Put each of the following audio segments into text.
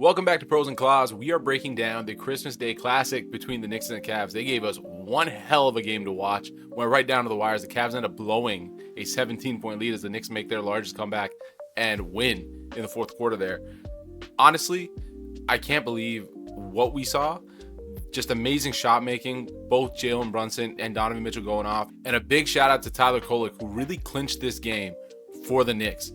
Welcome back to Pros and Claws. We are breaking down the Christmas Day Classic between the Knicks and the Cavs. They gave us one hell of a game to watch. Went right down to the wires. The Cavs end up blowing a 17-point lead as the Knicks make their largest comeback and win in the fourth quarter there. Honestly, I can't believe what we saw. Just amazing shot making, both Jalen Brunson and Donovan Mitchell going off. And a big shout out to Tyler Kolek, who really clinched this game for the Knicks.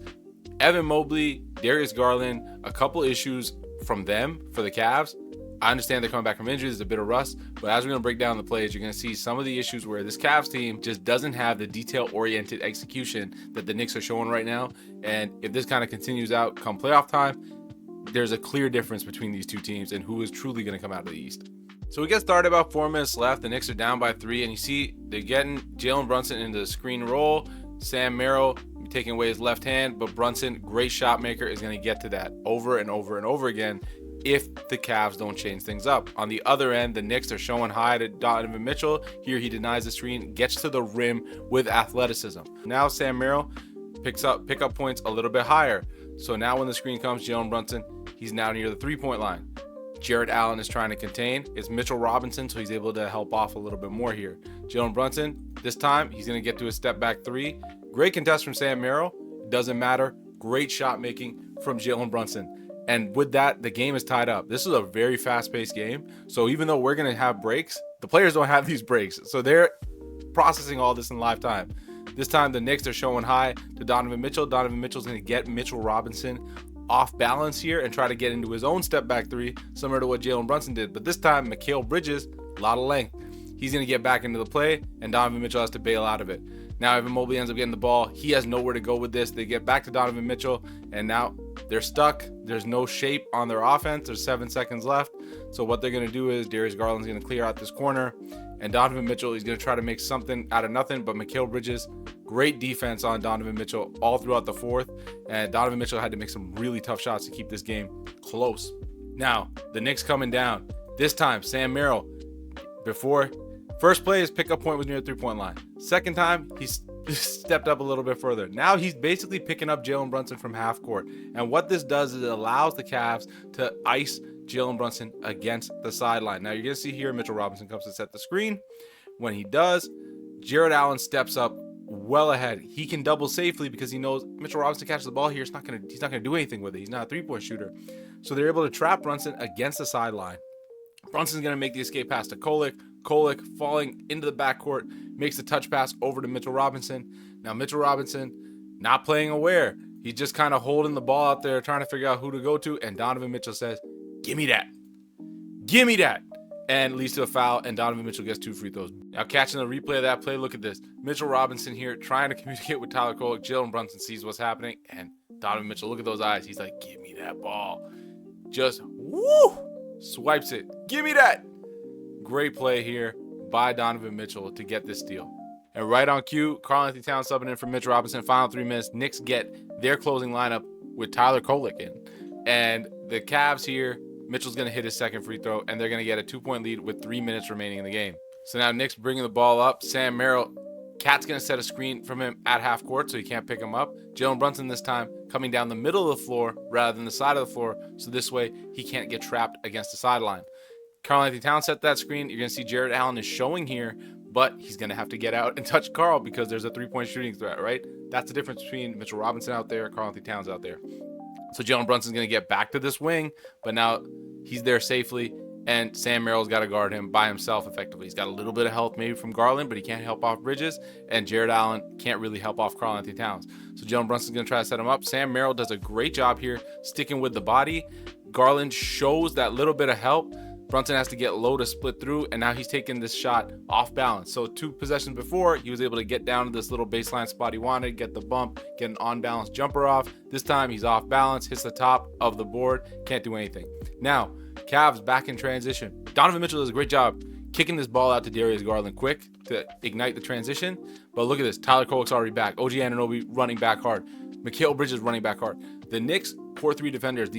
Evan Mobley, Darius Garland, a couple issues from them for the Cavs. I understand they're coming back from injuries, there's a bit of rust, but as we're going to break down the plays, you're going to see some of the issues where this Cavs team just doesn't have the detail-oriented execution that the Knicks are showing right now. And if this kind of continues out come playoff time, there's a clear difference between these two teams and who is truly going to come out of the East. So we get started about 4 minutes left. The Knicks are down by 3, and you see they're getting Jalen Brunson into the screen roll. Sam Merrill taking away his left hand, but Brunson, great shot maker, is going to get to that over and over and over again if the Cavs don't change things up. On the other end, the Knicks are showing high to Donovan Mitchell. Here he denies the screen, gets to the rim with athleticism. Now Sam Merrill picks up points a little bit higher. So now when the screen comes, Jalen Brunson, he's now near the three-point line. Jarrett Allen is trying to contain. It's Mitchell Robinson, so he's able to help off a little bit more here. Jalen Brunson, this time, he's going to get to a step-back three. Great contest from Sam Merrill. Doesn't matter. Great shot making from Jalen Brunson. And with that, the game is tied up. This is a very fast-paced game. So even though we're going to have breaks, the players don't have these breaks. So they're processing all this in live time. This time, the Knicks are showing high to Donovan Mitchell. Donovan Mitchell's going to get Mitchell Robinson off balance here and try to get into his own step-back three, similar to what Jalen Brunson did. But this time, Mikal Bridges, a lot of length. He's going to get back into the play, and Donovan Mitchell has to bail out of it. Now, Evan Mobley ends up getting the ball. He has nowhere to go with this. They get back to Donovan Mitchell, and now they're stuck. There's no shape on their offense. There's 7 seconds left. So what they're going to do is Darius Garland's going to clear out this corner, and Donovan Mitchell, he's going to try to make something out of nothing, but Mikal Bridges, great defense on Donovan Mitchell all throughout the fourth, and Donovan Mitchell had to make some really tough shots to keep this game close. Now, the Knicks coming down. This time, Sam Merrill, first play, his pickup point was near the three-point line. Second time, he stepped up a little bit further. Now he's basically picking up Jalen Brunson from half court. And what this does is it allows the Cavs to ice Jalen Brunson against the sideline. Now you're going to see here Mitchell Robinson comes to set the screen. When he does, Jarrett Allen steps up well ahead. He can double safely because he knows Mitchell Robinson catches the ball here. He's not going to do anything with it. He's not a three-point shooter. So they're able to trap Brunson against the sideline. Brunson's going to make the escape pass to Kolek. Kolek falling into the backcourt, makes the touch pass over to Mitchell Robinson. Now Mitchell Robinson not playing aware. He's just kind of holding the ball out there, trying to figure out who to go to. And Donovan Mitchell says, "Give me that. Give me that." And leads to a foul, and Donovan Mitchell gets 2 free throws. Now catching the replay of that play, look at this. Mitchell Robinson here trying to communicate with Tyler Kolek. Jalen Brunson sees what's happening, and Donovan Mitchell, look at those eyes. He's like, "Give me that ball." Just, woo! Swipes it. Give me that. Great play here by Donovan Mitchell to get this steal. And right on cue, Karl-Anthony Towns subbing in for Mitch Robinson. Final 3 minutes. Knicks get their closing lineup with Tyler Kolek in. And the Cavs here, Mitchell's going to hit his second free throw, and they're going to get a 2-point lead with 3 minutes remaining in the game. So now Knicks bringing the ball up. Sam Merrill, Cat's going to set a screen from him at half court so he can't pick him up. Jalen Brunson this time coming down the middle of the floor rather than the side of the floor, so this way he can't get trapped against the sideline. Karl-Anthony Towns set that screen. You're going to see Jarrett Allen is showing here, but he's going to have to get out and touch Karl because there's a 3-point shooting threat, right? That's the difference between Mitchell Robinson out there, Karl-Anthony Towns out there. So Jalen Brunson's going to get back to this wing, but now he's there safely, and Sam Merrill's got to guard him by himself effectively. He's got a little bit of help maybe from Garland, but he can't help off Bridges, and Jarrett Allen can't really help off Karl-Anthony Towns. So Jalen Brunson's going to try to set him up. Sam Merrill does a great job here sticking with the body. Garland shows that little bit of help. Brunson has to get low to split through, and now he's taking this shot off balance. So 2 possessions before, he was able to get down to this little baseline spot he wanted, get the bump, get an on-balance jumper off. This time he's off balance, hits the top of the board, can't do anything. Now, Cavs back in transition. Donovan Mitchell does a great job kicking this ball out to Darius Garland quick to ignite the transition. But look at this. Tyler Kolek's already back. OG Anunoby running back hard. Mikal Bridges running back hard. The Knicks 4-3 defenders,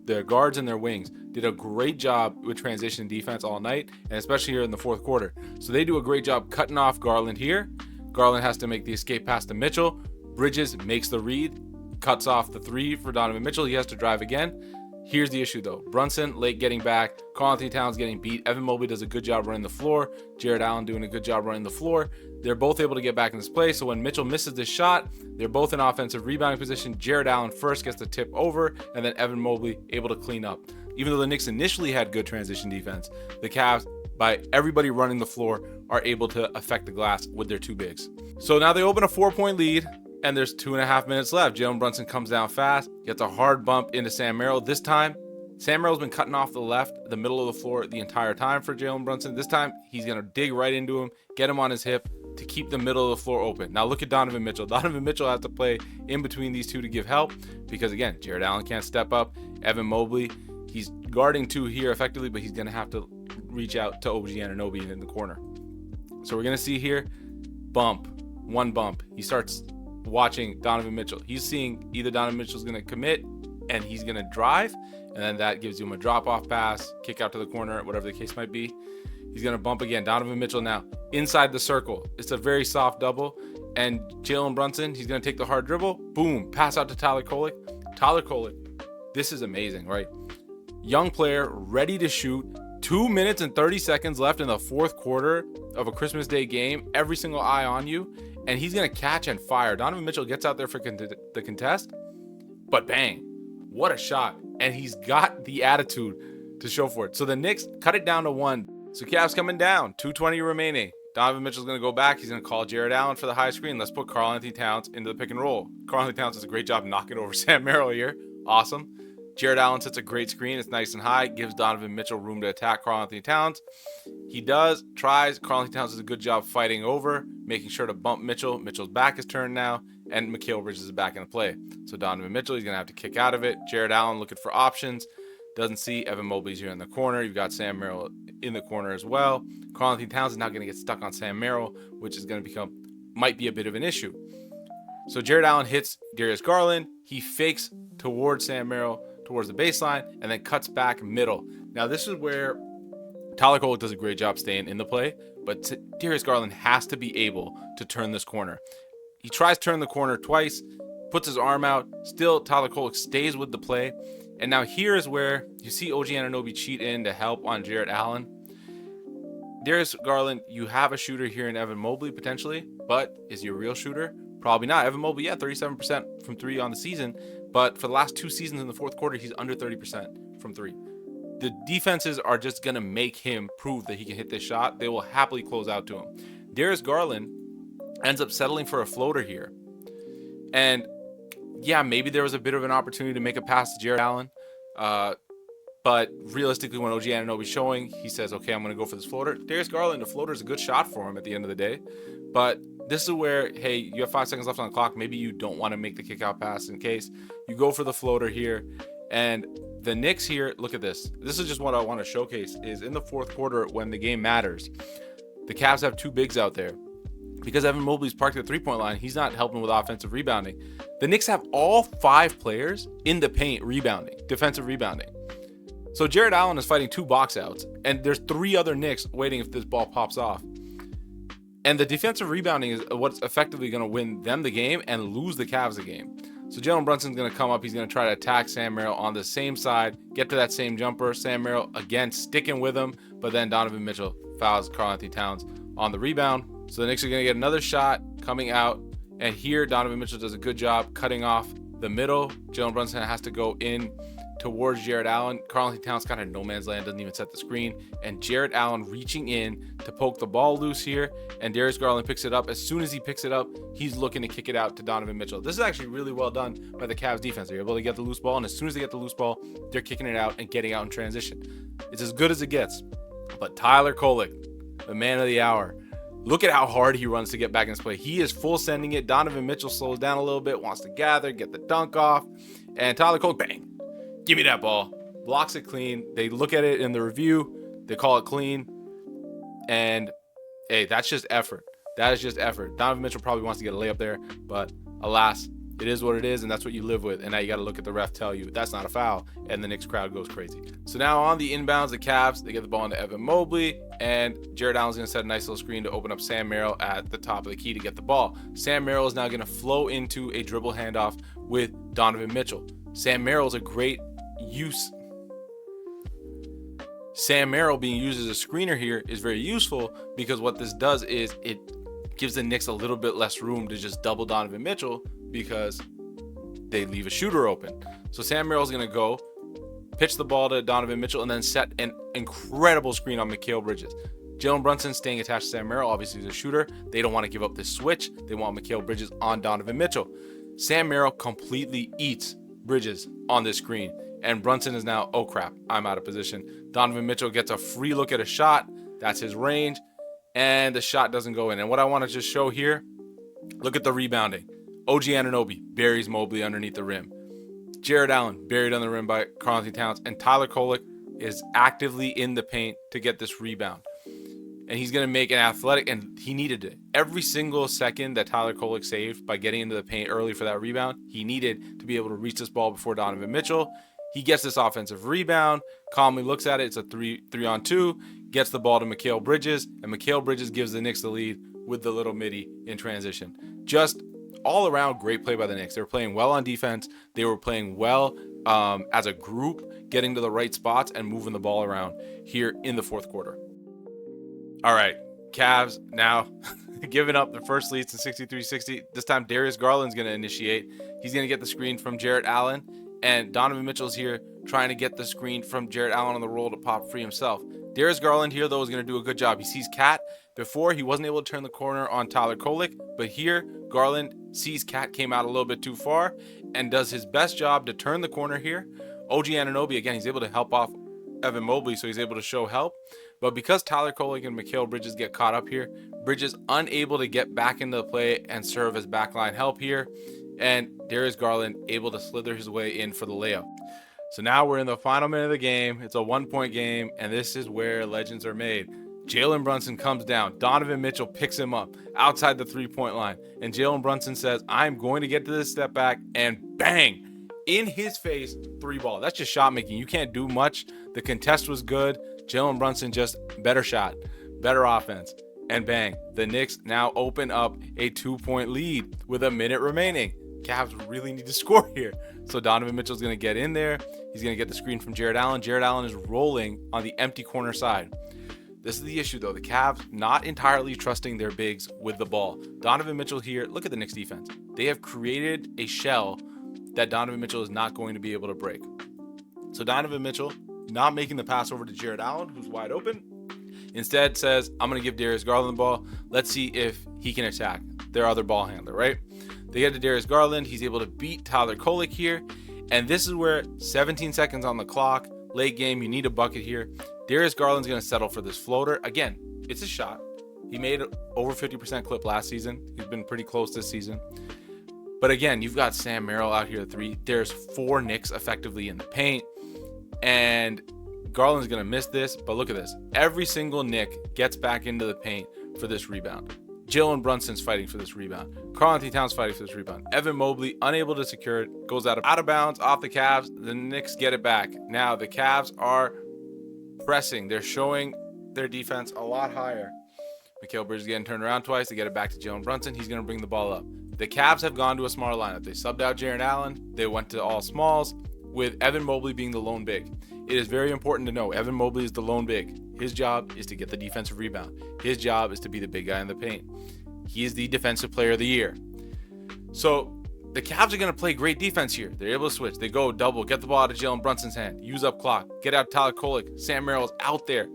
their guards and their wings, did a great job with transition defense all night, and especially here in the fourth quarter. So they do a great job cutting off Garland here. Garland has to make the escape pass to Mitchell. Bridges makes the read, cuts off the 3 for Donovan Mitchell. He has to drive again. Here's the issue though. Brunson late getting back. Karl-Anthony Towns getting beat. Evan Mobley does a good job running the floor. Jarrett Allen doing a good job running the floor. They're both able to get back in this play. So when Mitchell misses this shot, they're both in offensive rebounding position. Jarrett Allen first gets the tip over, and then Evan Mobley able to clean up. Even though the Knicks initially had good transition defense, the Cavs, by everybody running the floor, are able to affect the glass with their two bigs. So now they open a 4-point lead, and there's 2.5 minutes left. Jalen Brunson comes down fast, gets a hard bump into Sam Merrill. This time, Sam Merrill's been cutting off the middle of the floor the entire time for Jalen Brunson. This time, he's going to dig right into him, get him on his hip to keep the middle of the floor open. Now look at Donovan Mitchell. Donovan Mitchell has to play in between these two to give help because, again, Jarrett Allen can't step up. Evan Mobley, he's guarding two here effectively, but he's going to have to reach out to OG Anunoby in the corner. So we're going to see here, one bump. He starts watching Donovan Mitchell. He's seeing either Donovan Mitchell's going to commit and he's going to drive, and then that gives him a drop-off pass, kick out to the corner, whatever the case might be. He's going to bump again. Donovan Mitchell now inside the circle. It's a very soft double, and Jalen Brunson, he's going to take the hard dribble. Boom, pass out to Tyler Kolek. Tyler Kolek, this is amazing, right? Young player, ready to shoot. 2 minutes and 30 seconds left in the fourth quarter of a Christmas Day game. Every single eye on you. And he's going to catch and fire. Donovan Mitchell gets out there for the contest. But bang, what a shot. And he's got the attitude to show for it. So the Knicks cut it down to 1. So Cavs coming down. 2:20 remaining. Donovan Mitchell's going to go back. He's going to call Jarrett Allen for the high screen. Let's put Karl-Anthony Towns into the pick and roll. Karl-Anthony Towns does a great job knocking over Sam Merrill here. Awesome. Jarrett Allen sets a great screen. It's nice and high. Gives Donovan Mitchell room to attack Karl-Anthony Towns. He tries. Karl-Anthony Towns does a good job fighting over, making sure to bump Mitchell. Mitchell's back is turned now, and Mikal Bridges is back in the play. So Donovan Mitchell, he's going to have to kick out of it. Jarrett Allen looking for options. Doesn't see Evan Mobley's here in the corner. You've got Sam Merrill in the corner as well. Karl-Anthony Towns is now going to get stuck on Sam Merrill, which is going to might be a bit of an issue. So Jarrett Allen hits Darius Garland. He fakes towards Sam Merrill, towards the baseline, and then cuts back middle. Now this is where Tyler Kolek does a great job staying in the play, but Darius Garland has to be able to turn this corner. He tries to turn the corner twice, puts his arm out. Still, Tyler Kolek stays with the play. And now here is where you see OG Anunoby cheat in to help on Jarrett Allen. Darius Garland, you have a shooter here in Evan Mobley potentially, but is he a real shooter? Probably not. Evan Mobley, 37% from 3 on the season, but for the last 2 seasons in the fourth quarter, he's under 30% from 3. The defenses are just going to make him prove that he can hit this shot. They will happily close out to him. Darius Garland ends up settling for a floater here. And yeah, maybe there was a bit of an opportunity to make a pass to Jarrett Allen. But realistically, when OG Anunoby's showing, he says, okay, I'm going to go for this floater. Darius Garland, a floater is a good shot for him at the end of the day. But this is where, hey, you have 5 seconds left on the clock. Maybe you don't want to make the kick out pass in case. You go for the floater here. And the Knicks here, look at this. This is just what I want to showcase is in the fourth quarter when the game matters, the Cavs have 2 bigs out there. Because Evan Mobley's parked at the 3-point line, he's not helping with offensive rebounding. The Knicks have all 5 players in the paint rebounding, defensive rebounding. So Jarrett Allen is fighting 2 box outs, and there's 3 other Knicks waiting if this ball pops off. And the defensive rebounding is what's effectively going to win them the game and lose the Cavs the game. So Jalen Brunson's going to come up. He's going to try to attack Sam Merrill on the same side, get to that same jumper. Sam Merrill, again, sticking with him, but then Donovan Mitchell fouls Karl-Anthony Towns on the rebound. So the Knicks are going to get another shot coming out. And here, Donovan Mitchell does a good job cutting off the middle. Jalen Brunson has to go in towards Jarrett Allen. Karl-Anthony Towns kind of no man's land, doesn't even set the screen. And Jarrett Allen reaching in to poke the ball loose here. And Darius Garland picks it up. As soon as he picks it up, he's looking to kick it out to Donovan Mitchell. This is actually really well done by the Cavs defense. They're able to get the loose ball. And as soon as they get the loose ball, they're kicking it out and getting out in transition. It's as good as it gets. But Tyler Kolek, the man of the hour, look at how hard he runs to get back in this play. He is full sending it. Donovan Mitchell slows down a little bit, wants to gather, get the dunk off. And Tyler Kolek, bang, give me that ball. Blocks it clean. They look at it in the review. They call it clean. And, hey, that's just effort. That is just effort. Donovan Mitchell probably wants to get a layup there. But, alas, it is what it is, and that's what you live with. And now you got to look at the ref tell you that's not a foul, and the Knicks crowd goes crazy. So now on the inbounds, the Cavs, they get the ball into Evan Mobley, and Jarrett Allen's going to set a nice little screen to open up Sam Merrill at the top of the key to get the ball. Sam Merrill is now going to flow into a dribble handoff with Donovan Mitchell. Sam Merrill is a great use Sam Merrill being used as a screener here is very useful because what this does is it gives the Knicks a little bit less room to just double Donovan Mitchell because they leave a shooter open. So Sam Merrill's going to go pitch the ball to Donovan Mitchell and then set an incredible screen on Mikal Bridges. Jalen Brunson staying attached to Sam Merrill. Obviously, he's a shooter. They don't want to give up this switch. They want Mikal Bridges on Donovan Mitchell. Sam Merrill completely eats Bridges on this screen. And Brunson is now, oh crap, I'm out of position. Donovan Mitchell gets a free look at a shot. That's his range. And the shot doesn't go in. And what I want to just show here, look at the rebounding. OG Anunoby buries Mobley underneath the rim. Jared Allen buried on the rim by Karl-Anthony Towns. And Tyler Kolek is actively in the paint to get this rebound. And he's going to make an athletic, and he needed it. Every single second that Tyler Kolek saved by getting into the paint early for that rebound, he needed to be able to reach this ball before Donovan Mitchell. He gets this offensive rebound, calmly looks at it. It's a 3-on-2, gets the ball to Mikal Bridges, and Mikal Bridges gives the Knicks the lead with the little midi in transition. Just all around great play by the Knicks. They were playing well on defense. They were playing well as a group, getting to the right spots and moving the ball around here in the fourth quarter. All right, Cavs now giving up the first lead to 63-60. This time Darius Garland's going to initiate. He's going to get the screen from Jarrett Allen. And Donovan Mitchell's here trying to get the screen from Jarrett Allen on the roll to pop free himself. Darius Garland here, though, is going to do a good job. He sees Cat. Before, he wasn't able to turn the corner on Tyler Kolek. But here, Garland sees Cat came out a little bit too far and does his best job to turn the corner here. OG Anunoby, again, he's able to help off Evan Mobley, so he's able to show help. But because Tyler Kolek and Mikal Bridges get caught up here, Bridges unable to get back into the play and serve as backline help here. And Darius Garland able to slither his way in for the layup. So now we're in the final minute of the game. It's a 1-point game, and this is where legends are made. Jalen Brunson comes down. Donovan Mitchell picks him up outside the 3-point line. And Jalen Brunson says, I'm going to get to this step back, and bang! In his face, 3-ball. That's just shot making. You can't do much. The contest was good. Jalen Brunson just better shot, better offense. And bang, the Knicks now open up a 2-point lead with a minute remaining. Cavs really need to score here. So Donovan Mitchell's going to get in there. He's going to get the screen from Jared Allen. Jared Allen is rolling on the empty corner side. This is the issue, though. The Cavs not entirely trusting their bigs with the ball. Donovan Mitchell here, look at the Knicks defense. They have created a shell that Donovan Mitchell is not going to be able to break. So Donovan Mitchell not making the pass over to Jared Allen, who's wide open. Instead says, I'm going to give Darius Garland the ball. Let's see if he can attack their other ball handler, right? They get to Darius Garland. He's able to beat Tyler Kolek here. And this is where 17 seconds on the clock, late game, you need a bucket here. Darius Garland's going to settle for this floater. Again, it's a shot. He made over 50% clip last season. He's been pretty close this season. But again, you've got Sam Merrill out here at 3. There's 4 Knicks effectively in the paint. And Garland's going to miss this. But look at this. Every single Knick gets back into the paint for this rebound. Jalen Brunson's fighting for this rebound. Karl-Anthony Towns fighting for this rebound. Evan Mobley, unable to secure it, goes out of bounds off the Cavs. The Knicks get it back. Now, the Cavs are pressing. They're showing their defense a lot higher. Mikal Bridges getting turned around twice. They get it back to Jalen Brunson. He's going to bring the ball up. The Cavs have gone to a smaller lineup. They subbed out Jared Allen. They went to all smalls, with Evan Mobley being the lone big. It is very important to know Evan Mobley is the lone big. His job is to get the defensive rebound. His job is to be the big guy in the paint. He is the defensive player of the year. So the Cavs are going to play great defense here. They're able to switch. They go double, get the ball out of Jalen Brunson's hand, use up clock, get out Tyler Kolek. Sam Merrill's out there.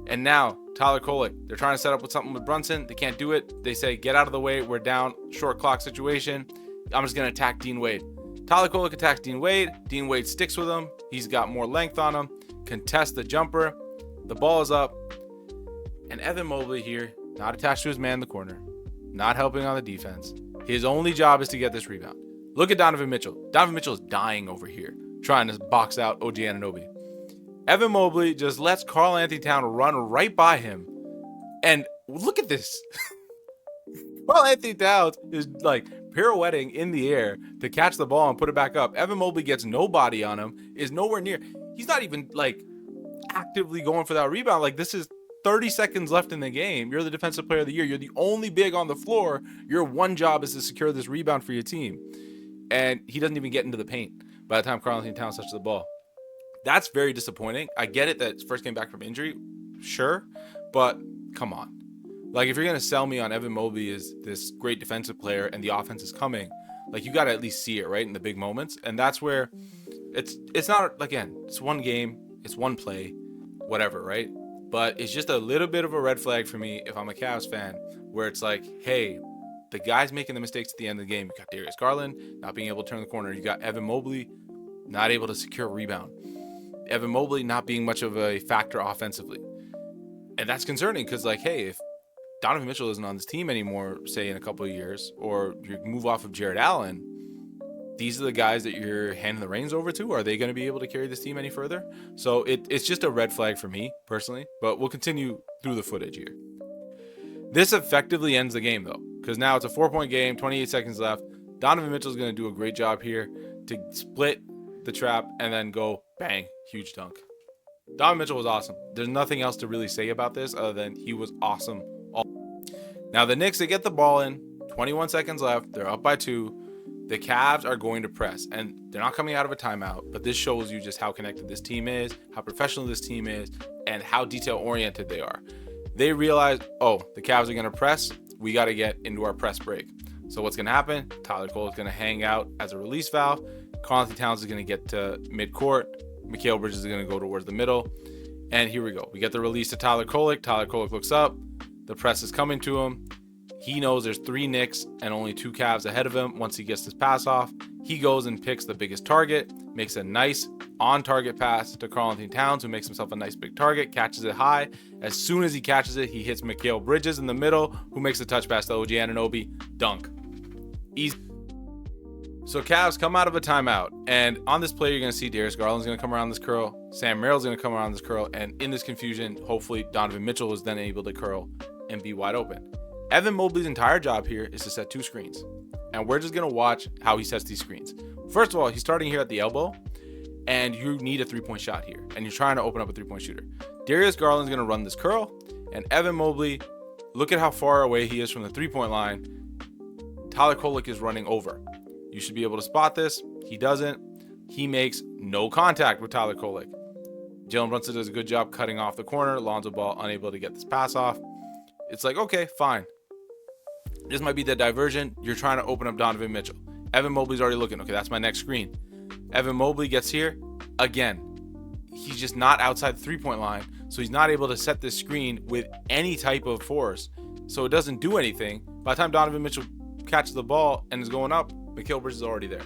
And now Tyler Kolek, they're trying to set up with something with Brunson. They can't do it. They say, get out of the way. We're down, short clock situation. I'm just going to attack Dean Wade. Tyler Kolek attacks Dean Wade. Dean Wade sticks with him. He's got more length on him. Contests the jumper. The ball is up. And Evan Mobley here, not attached to his man in the corner, not helping on the defense. His only job is to get this rebound. Look at Donovan Mitchell. Donovan Mitchell is dying over here, trying to box out OG Anunoby. Evan Mobley just lets Karl-Anthony Towns run right by him. And look at this. Karl-Anthony Towns is like pirouetting in the air to catch the ball and put it back up. Evan Mobley gets no body on him, is nowhere near. He's not even like actively going for that rebound. Like, this is 30 seconds left in the game. You're the defensive player of the year. You're the only big on the floor. Your one job is to secure this rebound for your team. And he doesn't even get into the paint by the time Karl-Anthony Towns touches the ball. That's very disappointing. I get it that it's first game back from injury, sure, but come on. Like, if you're going to sell me on Evan Mobley as this great defensive player and the offense is coming, like, you got to at least see it, right, in the big moments. And that's where it's not, again, it's one game, it's one play, whatever, right? But it's just a little bit of a red flag for me if I'm a Cavs fan, where it's like, hey, the guy's making the mistakes at the end of the game. You got Darius Garland not being able to turn the corner. You got Evan Mobley not able to secure a rebound. Evan Mobley not being much of a factor offensively. And that's concerning because, like, hey, if Donovan Mitchell isn't on this team anymore, say in a couple of years, or you move off of Jared Allen, these are the guys that you're handing the reins over to. Are they going to be able to carry this team any further? So it's just a red flag for me personally, but we'll continue through the footage here. This effectively ends the game though, because now it's a 4-point game, 28 seconds left. Donovan Mitchell is going to do a great job here to split the trap and then go bang, huge dunk. Donovan Mitchell was awesome. There's nothing else to really say about this other than he was awesome. Now the Knicks, they get the ball in, 21 seconds left. They're up by 2. The Cavs are going to press, and they're not coming out of a timeout, but this shows you just how connected this team is, how professional this team is, and how detail-oriented they are. They realize, oh, the Cavs are going to press. We got to get into our press break. So what's going to happen? Tyler Kolek is going to hang out as a release valve. Karl-Anthony Towns is going to get to midcourt. Mikal Bridges is going to go towards the middle. And here we go. We get the release to Tyler Kolek. Tyler Kolek looks up. The press is coming to him. He knows there's 3 Knicks and only 2 Cavs ahead of him. Once he gets this pass off, he goes and picks the biggest target, makes a nice on-target pass to Karl-Anthony Towns, who makes himself a nice big target, catches it high. As soon as he catches it, he hits Mikal Bridges in the middle, who makes the touch pass to OG Anunoby. Dunk. Easy. So Cavs come out of a timeout, and on this play, you're going to see Darius Garland's going to come around this curl, Sam Merrill's going to come around this curl, and in this confusion, hopefully Donovan Mitchell is then able to curl and be wide open. Evan Mobley's entire job here is to set 2 screens, and we're just going to watch how he sets these screens. First of all, he's starting here at the elbow, and you need a 3-point shot here, and you're trying to open up a 3-point shooter. Darius Garland's going to run this curl, and Evan Mobley, look at how far away he is from the 3-point line. Tyler Kolek is running over. You should be able to spot this. He doesn't. He makes no contact with Tyler Kolek. Jalen Brunson does a good job cutting off the corner. Lonzo Ball unable to get this pass off. It's like, okay, fine. This might be the diversion. You're trying to open up Donovan Mitchell. Evan Mobley's already looking. Okay, that's my next screen. Evan Mobley gets here. Again, he's just not outside the 3-point line, so he's not able to set this screen with any type of force, so it doesn't do anything. By the time Donovan Mitchell catches the ball and is going up, Mikal Bridges is already there.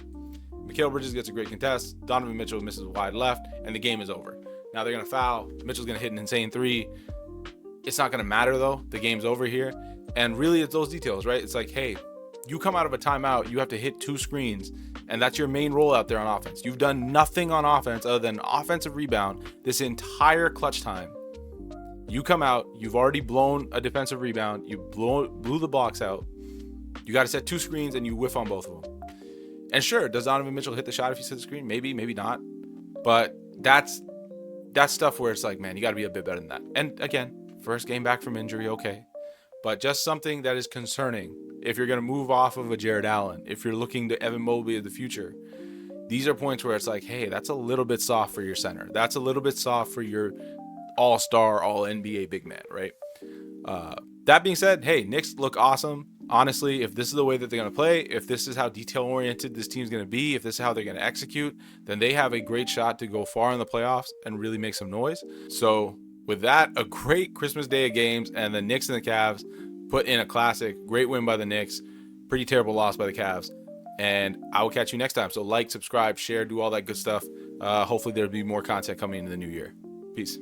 Mikal Bridges gets a great contest. Donovan Mitchell misses wide left, and the game is over. Now they're going to foul. Mitchell's going to hit an insane 3. It's not going to matter, though. The game's over here. And really, it's those details, right? It's like, hey, you come out of a timeout, you have to hit 2 screens, and that's your main role out there on offense. You've done nothing on offense other than offensive rebound this entire clutch time. You come out, you've already blown a defensive rebound, you blew the blocks out. You got to set 2 screens, and you whiff on both of them. And sure, does Donovan Mitchell hit the shot if he sets the screen? Maybe, maybe not. But that's stuff where it's like, man, you got to be a bit better than that. And again, first game back from injury, okay. But just something that is concerning if you're going to move off of a Jared Allen, if you're looking to Evan Mobley of the future. These are points where it's like, hey, that's a little bit soft for your center. That's a little bit soft for your all-star, all-NBA big man, right? That being said, hey, Knicks look awesome. Honestly, if this is the way that they're going to play, if this is how detail-oriented this team's going to be, if this is how they're going to execute, then they have a great shot to go far in the playoffs and really make some noise. So with that, a great Christmas day of games, and the Knicks and the Cavs put in a classic. Great win by the Knicks. Pretty terrible loss by the Cavs. And I will catch you next time. So like, subscribe, share, do all that good stuff. Hopefully there'll be more content coming into the new year. Peace.